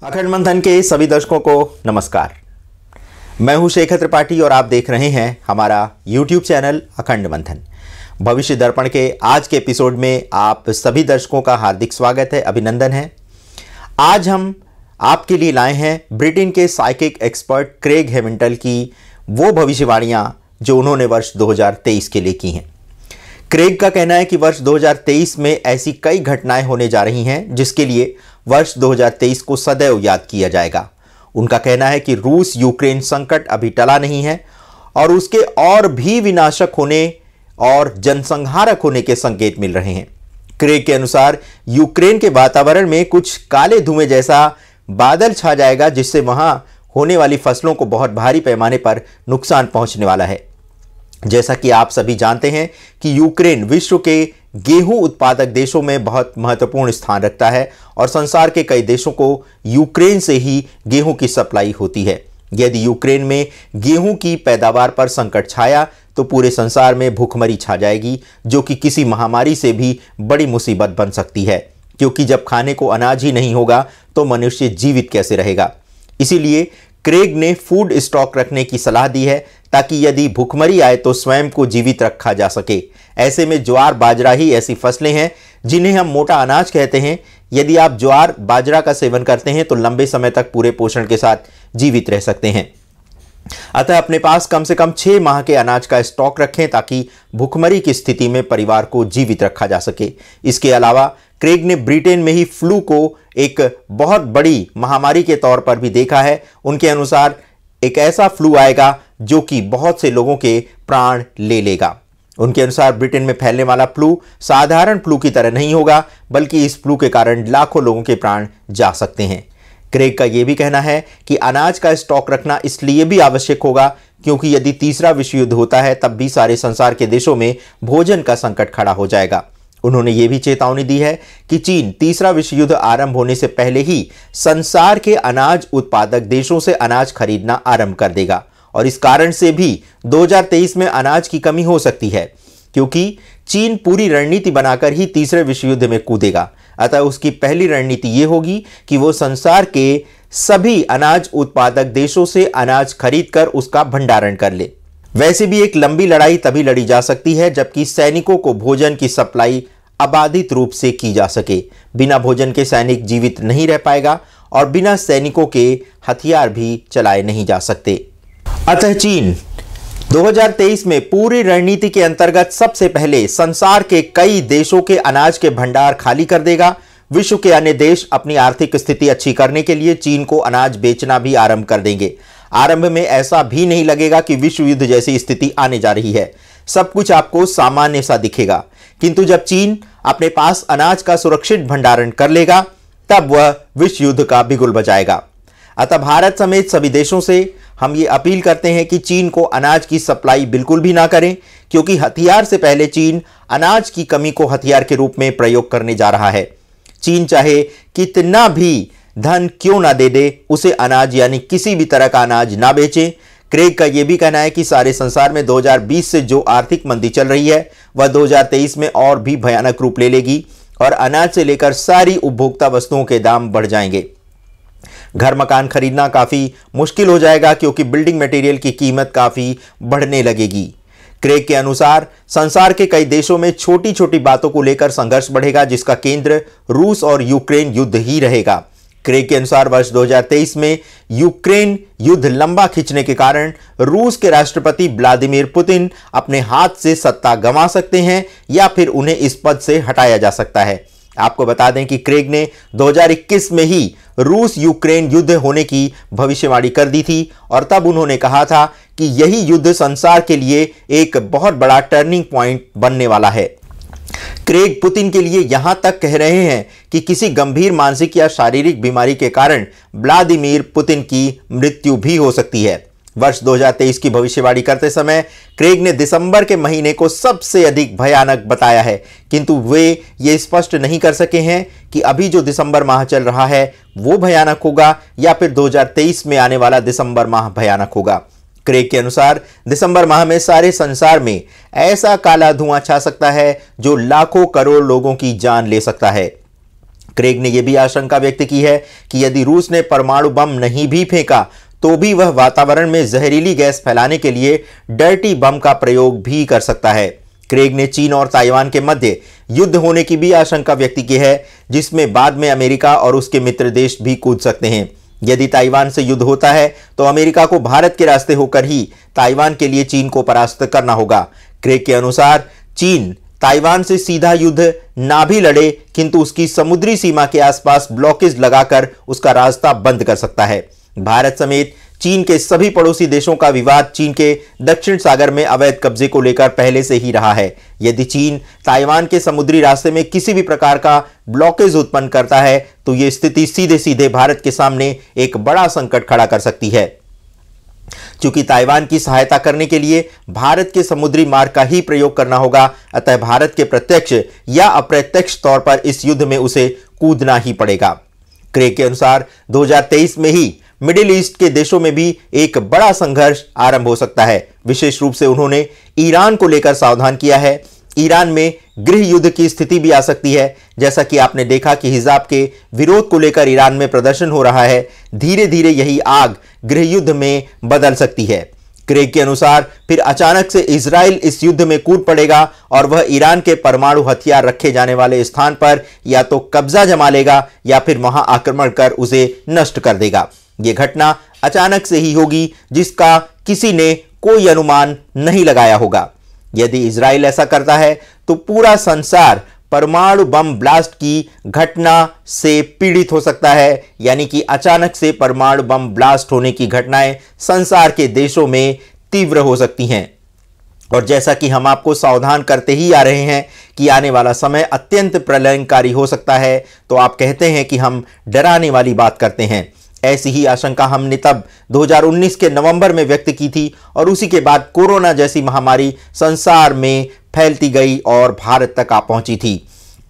अखंड मंथन के सभी दर्शकों को नमस्कार। मैं हूं शेखर त्रिपाठी और आप देख रहे हैं हमारा YouTube चैनल अखंड मंथन। भविष्य दर्पण के आज के एपिसोड में आप सभी दर्शकों का हार्दिक स्वागत है, अभिनंदन है। आज हम आपके लिए लाए हैं ब्रिटेन के साइकिक एक्सपर्ट क्रेग हेमिल्टन की वो भविष्यवाणियां जो उन्होंने वर्ष 2023 के लिए की हैं। क्रेग का कहना है कि वर्ष 2023 में ऐसी कई घटनाएं होने जा रही हैं जिसके लिए वर्ष 2023 को सदैव याद किया जाएगा। उनका कहना है कि रूस यूक्रेन संकट अभी टला नहीं है और उसके और भी विनाशक होने और जनसंहारक होने के संकेत मिल रहे हैं। क्रेग के अनुसार यूक्रेन के वातावरण में कुछ काले धुएं जैसा बादल छा जाएगा जिससे वहां होने वाली फसलों को बहुत भारी पैमाने पर नुकसान पहुंचने वाला है। जैसा कि आप सभी जानते हैं कि यूक्रेन विश्व के गेहूं उत्पादक देशों में बहुत महत्वपूर्ण स्थान रखता है और संसार के कई देशों को यूक्रेन से ही गेहूं की सप्लाई होती है। यदि यूक्रेन में गेहूं की पैदावार पर संकट छाया तो पूरे संसार में भूखमरी छा जाएगी, जो कि किसी महामारी से भी बड़ी मुसीबत बन सकती है, क्योंकि जब खाने को अनाज ही नहीं होगा तो मनुष्य जीवित कैसे रहेगा। इसीलिए क्रेग ने फूड स्टॉक रखने की सलाह दी है ताकि यदि भूखमरी आए तो स्वयं को जीवित रखा जा सके। ऐसे में ज्वार बाजरा ही ऐसी फसलें हैं जिन्हें हम मोटा अनाज कहते हैं। यदि आप ज्वार बाजरा का सेवन करते हैं तो लंबे समय तक पूरे पोषण के साथ जीवित रह सकते हैं। अतः अपने पास कम से कम 6 माह के अनाज का स्टॉक रखें ताकि भूखमरी की स्थिति में परिवार को जीवित रखा जा सके। इसके अलावा क्रेग ने ब्रिटेन में ही फ्लू को एक बहुत बड़ी महामारी के तौर पर भी देखा है। उनके अनुसार एक ऐसा फ्लू आएगा जो कि बहुत से लोगों के प्राण ले लेगा। उनके अनुसार ब्रिटेन में फैलने वाला फ्लू साधारण फ्लू की तरह नहीं होगा, बल्कि इस फ्लू के कारण लाखों लोगों के प्राण जा सकते हैं। क्रेग का यह भी कहना है कि अनाज का स्टॉक रखना इसलिए भी आवश्यक होगा क्योंकि यदि तीसरा विश्व युद्ध होता है तब भी सारे संसार के देशों में भोजन का संकट खड़ा हो जाएगा। उन्होंने ये भी चेतावनी दी है कि चीन तीसरा विश्व युद्ध आरंभ होने से पहले ही संसार के अनाज उत्पादक देशों से अनाज खरीदना आरंभ कर देगा और इस कारण से भी 2023 में अनाज की कमी हो सकती है, क्योंकि चीन पूरी रणनीति बनाकर ही तीसरे विश्व युद्ध में कूदेगा। अतः उसकी पहली रणनीति ये होगी कि वो संसार के सभी अनाज उत्पादक देशों से अनाज खरीदकर उसका भंडारण कर ले। वैसे भी एक लंबी लड़ाई तभी लड़ी जा सकती है जबकि सैनिकों को भोजन की सप्लाई अबाधित रूप से की जा सके। बिना भोजन के सैनिक जीवित नहीं रह पाएगा और बिना सैनिकों के हथियार भी चलाए नहीं जा सकते। अतः चीन 2023 में पूरी रणनीति के अंतर्गत सबसे पहले संसार के कई देशों के अनाज के भंडार खाली कर देगा। विश्व के अन्य देश अपनी आर्थिक स्थिति अच्छी करने के लिए चीन को अनाज बेचना भी आरंभ कर देंगे। आरंभ में ऐसा भी नहीं लगेगा कि विश्व युद्ध जैसी स्थिति आने जा रही है। सब कुछ आपको सामान्य सा दिखेगा, किंतु जब चीन अपने पास अनाज का सुरक्षित भंडारण कर लेगा तब वह विश्व युद्ध का बिगुल बजाएगा। अतः भारत समेत सभी देशों से हम ये अपील करते हैं कि चीन को अनाज की सप्लाई बिल्कुल भी ना करें, क्योंकि हथियार से पहले चीन अनाज की कमी को हथियार के रूप में प्रयोग करने जा रहा है। चीन चाहे कितना भी धन क्यों ना दे दे, उसे अनाज यानी किसी भी तरह का अनाज ना बेचे। क्रेग का यह भी कहना है कि सारे संसार में 2020 से जो आर्थिक मंदी चल रही है वह 2023 में और भी भयानक रूप ले लेगी और अनाज से लेकर सारी उपभोक्ता वस्तुओं के दाम बढ़ जाएंगे। घर मकान खरीदना काफी मुश्किल हो जाएगा क्योंकि बिल्डिंग मटेरियल की कीमत काफी बढ़ने लगेगी। क्रेग के अनुसार संसार के कई देशों में छोटी छोटी बातों को लेकर संघर्ष बढ़ेगा जिसका केंद्र रूस और यूक्रेन युद्ध ही रहेगा। क्रेग के अनुसार वर्ष 2023 में यूक्रेन युद्ध लंबा खिंचने के कारण रूस के राष्ट्रपति व्लादिमीर पुतिन अपने हाथ से सत्ता गंवा सकते हैं या फिर उन्हें इस पद से हटाया जा सकता है। आपको बता दें कि क्रेग ने 2021 में ही रूस यूक्रेन युद्ध होने की भविष्यवाणी कर दी थी और तब उन्होंने कहा था कि यही युद्ध संसार के लिए एक बहुत बड़ा टर्निंग पॉइंट बनने वाला है। क्रेग पुतिन के लिए यहां तक कह रहे हैं कि किसी गंभीर मानसिक या शारीरिक बीमारी के कारण व्लादिमीर पुतिन की मृत्यु भी हो सकती है। वर्ष 2023 की भविष्यवाणी करते समय क्रेग ने दिसंबर के महीने को सबसे अधिक भयानक बताया है, किंतु वे ये स्पष्ट नहीं कर सके हैं कि अभी जो दिसंबर माह चल रहा है वो भयानक होगा या फिर 2023 में आने वाला दिसंबर माह भयानक होगा। क्रेग के अनुसार दिसंबर माह में सारे संसार में ऐसा काला धुआं छा सकता है जो लाखों करोड़ लोगों की जान ले सकता है। क्रेग ने यह भी आशंका व्यक्त की है कि यदि रूस ने परमाणु बम नहीं भी फेंका तो भी वह वातावरण में जहरीली गैस फैलाने के लिए डर्टी बम का प्रयोग भी कर सकता है। क्रेग ने चीन और ताइवान के मध्य युद्ध होने की भी आशंका व्यक्त की है, जिसमें बाद में अमेरिका और उसके मित्र देश भी कूद सकते हैं। यदि ताइवान से युद्ध होता है तो अमेरिका को भारत के रास्ते होकर ही ताइवान के लिए चीन को परास्त करना होगा। क्रेग के अनुसार चीन ताइवान से सीधा युद्ध ना भी लड़े, किंतु उसकी समुद्री सीमा के आसपास ब्लॉकेज लगाकर उसका रास्ता बंद कर सकता है। भारत समेत चीन के सभी पड़ोसी देशों का विवाद चीन के दक्षिण सागर में अवैध कब्जे को लेकर पहले से ही रहा है। यदि चीन ताइवान के समुद्री रास्ते में किसी भी प्रकार का ब्लॉकेज उत्पन्न करता है तो यह स्थिति सीधे सीधे भारत के सामने एक बड़ा संकट खड़ा कर सकती है। चूंकि ताइवान की सहायता करने के लिए भारत के समुद्री मार्ग का ही प्रयोग करना होगा, अतः भारत के प्रत्यक्ष या अप्रत्यक्ष तौर पर इस युद्ध में उसे कूदना ही पड़ेगा। क्रेग के अनुसार 2023 में ही मिडिल ईस्ट के देशों में भी एक बड़ा संघर्ष आरंभ हो सकता है। विशेष रूप से उन्होंने ईरान को लेकर सावधान किया है। ईरान में गृह युद्ध की स्थिति भी आ सकती है। जैसा कि आपने देखा कि हिजाब के विरोध को लेकर ईरान में प्रदर्शन हो रहा है, धीरे धीरे यही आग गृह युद्ध में बदल सकती है। क्रेग के अनुसार फिर अचानक से इजराइल इस युद्ध में कूद पड़ेगा और वह ईरान के परमाणु हथियार रखे जाने वाले स्थान पर या तो कब्जा जमा लेगा या फिर वहां आक्रमण कर उसे नष्ट कर देगा। यह घटना अचानक से ही होगी, जिसका किसी ने कोई अनुमान नहीं लगाया होगा। यदि इजराइल ऐसा करता है तो पूरा संसार परमाणु बम ब्लास्ट की घटना से पीड़ित हो सकता है, यानी कि अचानक से परमाणु बम ब्लास्ट होने की घटनाएं संसार के देशों में तीव्र हो सकती हैं। और जैसा कि हम आपको सावधान करते ही आ रहे हैं कि आने वाला समय अत्यंत प्रलयंकारी हो सकता है, तो आप कहते हैं कि हम डराने वाली बात करते हैं। ऐसी ही आशंका हमने तब 2019 के नवंबर में व्यक्त की थी और उसी के बाद कोरोना जैसी महामारी संसार में फैलती गई और भारत तक आ पहुंची थी।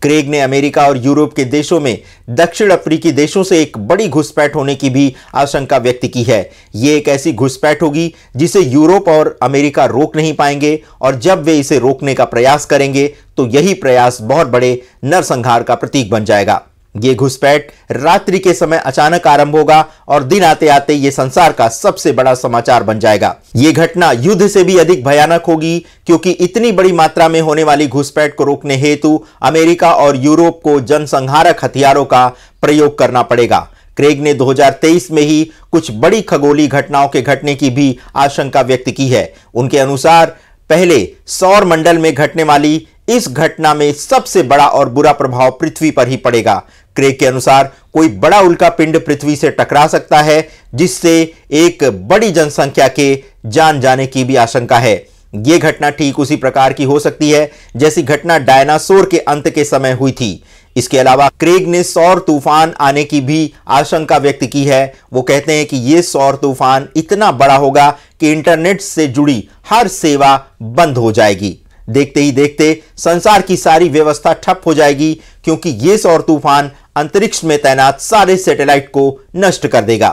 क्रेग ने अमेरिका और यूरोप के देशों में दक्षिण अफ्रीकी देशों से एक बड़ी घुसपैठ होने की भी आशंका व्यक्त की है। ये एक ऐसी घुसपैठ होगी जिसे यूरोप और अमेरिका रोक नहीं पाएंगे, और जब वे इसे रोकने का प्रयास करेंगे तो यही प्रयास बहुत बड़े नरसंहार का प्रतीक बन जाएगा। ये घुसपैठ रात्रि के समय अचानक आरंभ होगा और दिन आते आते ये संसार का सबसे बड़ा समाचार बन जाएगा। ये घटना युद्ध से भी अधिक भयानक होगी, क्योंकि इतनी बड़ी मात्रा में होने वाली घुसपैठ को रोकने हेतु अमेरिका और यूरोप को जनसंहारक हथियारों का प्रयोग करना पड़ेगा। क्रेग ने 2023 में ही कुछ बड़ी खगोलीय घटनाओं के घटने की भी आशंका व्यक्त की है। उनके अनुसार पहले सौर मंडल में घटने वाली इस घटना में सबसे बड़ा और बुरा प्रभाव पृथ्वी पर ही पड़ेगा। क्रेग के अनुसार कोई बड़ा उल्का पिंड पृथ्वी से टकरा सकता है, जिससे एक बड़ी जनसंख्या के जान जाने की भी आशंका है। यह घटना ठीक उसी प्रकार की हो सकती है जैसी घटना डायनासोर के अंत के समय हुई थी। इसके अलावा क्रेग ने सौर तूफान आने की भी आशंका व्यक्त की है। वो कहते हैं कि यह सौर तूफान इतना बड़ा होगा कि इंटरनेट से जुड़ी हर सेवा बंद हो जाएगी। देखते ही देखते संसार की सारी व्यवस्था ठप हो जाएगी, क्योंकि यह सौर तूफान अंतरिक्ष में तैनात सारे सैटेलाइट को नष्ट कर देगा।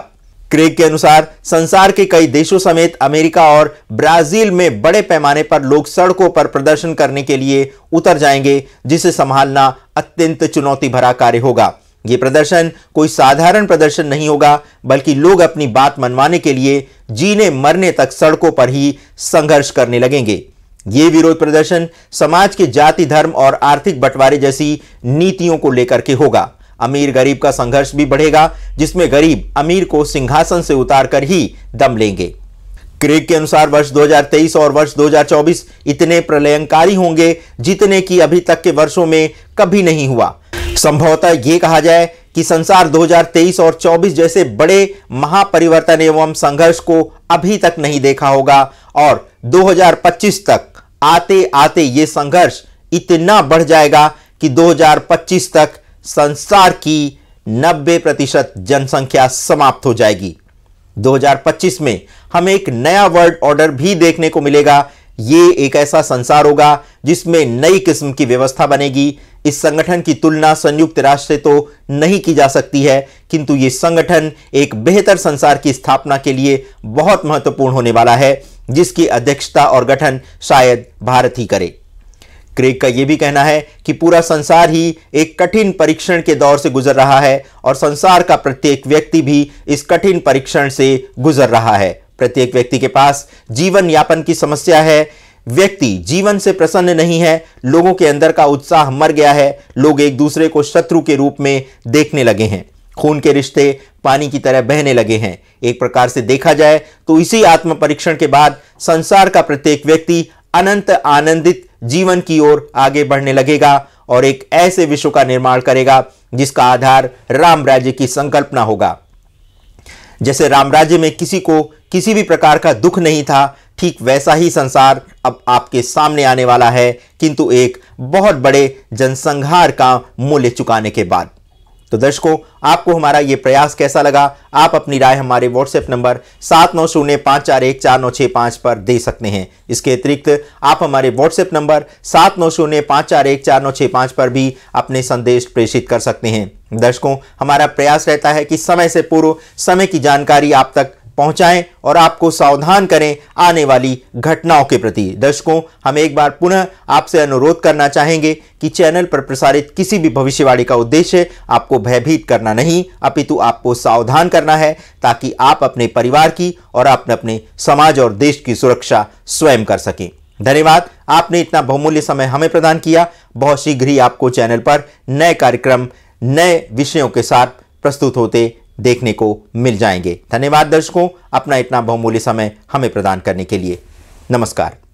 क्रेग के अनुसार संसार के कई देशों समेत अमेरिका और ब्राजील में बड़े पैमाने पर लोग सड़कों पर प्रदर्शन करने के लिए उतर जाएंगे, जिसे संभालना अत्यंत चुनौती भरा कार्य होगा। यह प्रदर्शन कोई साधारण प्रदर्शन नहीं होगा, बल्कि लोग अपनी बात मनवाने के लिए जीने मरने तक सड़कों पर ही संघर्ष करने लगेंगे। ये विरोध प्रदर्शन समाज के जाति, धर्म और आर्थिक बंटवारे जैसी नीतियों को लेकर के होगा। अमीर गरीब का संघर्ष भी बढ़ेगा, जिसमें गरीब अमीर को सिंहासन से उतारकर ही दम लेंगे। क्रेग के अनुसार वर्ष 2023 और वर्ष 2024 इतने प्रलयंकारी होंगे जितने कि अभी तक के वर्षों में कभी नहीं हुआ। संभवतः यह कहा जाए कि संसार 2023 और 24 जैसे बड़े महापरिवर्तन एवं संघर्ष को अभी तक नहीं देखा होगा, और 2025 तक आते आते ये संघर्ष इतना बढ़ जाएगा कि 2025 तक संसार की 90% जनसंख्या समाप्त हो जाएगी। 2025 में हमें एक नया वर्ल्ड ऑर्डर भी देखने को मिलेगा। ये एक ऐसा संसार होगा जिसमें नई किस्म की व्यवस्था बनेगी। इस संगठन की तुलना संयुक्त राष्ट्र से तो नहीं की जा सकती है, किंतु ये संगठन एक बेहतर संसार की स्थापना के लिए बहुत महत्वपूर्ण होने वाला है, जिसकी अध्यक्षता और गठन शायद भारत ही करे। क्रेग का यह भी कहना है कि पूरा संसार ही एक कठिन परीक्षण के दौर से गुजर रहा है और संसार का प्रत्येक व्यक्ति भी इस कठिन परीक्षण से गुजर रहा है। प्रत्येक व्यक्ति के पास जीवन यापन की समस्या है। व्यक्ति जीवन से प्रसन्न नहीं है। लोगों के अंदर का उत्साह मर गया है। लोग एक दूसरे को शत्रु के रूप में देखने लगे हैं। खून के रिश्ते पानी की तरह बहने लगे हैं। एक प्रकार से देखा जाए तो इसी आत्म परीक्षण के बाद संसार का प्रत्येक व्यक्ति अनंत आनंदित जीवन की ओर आगे बढ़ने लगेगा और एक ऐसे विश्व का निर्माण करेगा जिसका आधार राम राज्य की संकल्पना होगा। जैसे राम राज्य में किसी को किसी भी प्रकार का दुख नहीं था, ठीक वैसा ही संसार अब आपके सामने आने वाला है, किंतु एक बहुत बड़े जनसंहार का मूल्य चुकाने के बाद। तो दर्शकों, आपको हमारा ये प्रयास कैसा लगा? आप अपनी राय हमारे व्हाट्सएप नंबर 7905414965 पर दे सकते हैं। इसके अतिरिक्त आप हमारे व्हाट्सएप नंबर 7905414965 पर भी अपने संदेश प्रेषित कर सकते हैं। दर्शकों, हमारा प्रयास रहता है कि समय से पूर्व समय की जानकारी आप तक पहुंचाएं और आपको सावधान करें आने वाली घटनाओं के प्रति। दर्शकों, हम एक बार पुनः आपसे अनुरोध करना चाहेंगे कि चैनल पर प्रसारित किसी भी भविष्यवाणी का उद्देश्य आपको भयभीत करना नहीं, अपितु आपको सावधान करना है ताकि आप अपने परिवार की और अपने समाज और देश की सुरक्षा स्वयं कर सकें। धन्यवाद, आपने इतना बहुमूल्य समय हमें प्रदान किया। बहुत शीघ्र ही आपको चैनल पर नए कार्यक्रम नए विषयों के साथ प्रस्तुत होते देखने को मिल जाएंगे। धन्यवाद दर्शकों, अपना इतना बहुमूल्य समय हमें प्रदान करने के लिए। नमस्कार।